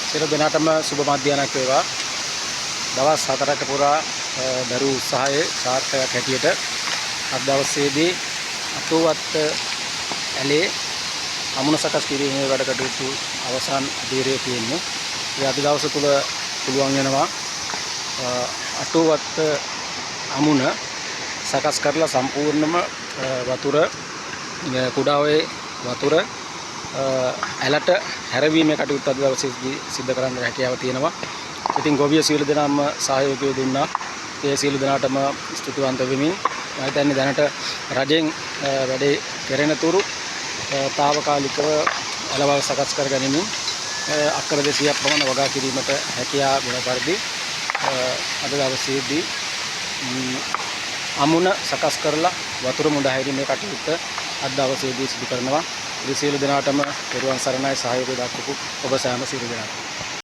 සියලු දෙනාටම සුබ මධ්‍යහනක් වේවා. දවස් 4ක පුරා දරු උත්සාහයේ සාර්ථකයක් හැටියට අද දවසේදී අටුවත් ඇලේ අමුණ සකස් කිරීමේ වැඩ කටයුතු අවසන් අධීරයේ තියෙන්නේ. ඒ අද දවස තුල පුළුවන් වෙනවා අටුවත් අමුණ සකස් කරලා සම්පූර්ණම වතුර කුඩාවේ වතුර ඇලට හැරවීමේ කටයුත්ත අද දවසේදී සිදු කරන්න හැකියාව තියෙනවා. ඉතින් ගොවිය සියලු දෙනාම සහයෝගය දුන්නා. ඒ සියලු දෙනාටම ස්තුතිවන්ත වෙමින් මම හිතන්නේ දැනට රජෙන් වැඩේ කෙරෙන තුරු తాවකාලිකව ඇලවල් සකස් කර ගැනීමෙන් අක්කර 200ක් පමණ වගා කිරීමට හැකියාව වෙන පරිදි අද දවසේදී අමුණ සකස් කරලා වතුර මුඩ හැරීමේ කටයුත්ත අද දවසේදී සිදු කරනවා. ඒ සියලු දෙනාටම පෙරවන් සරණයි සහයෝගය දක්වපු ඔබ සෑම සියලු දෙනාට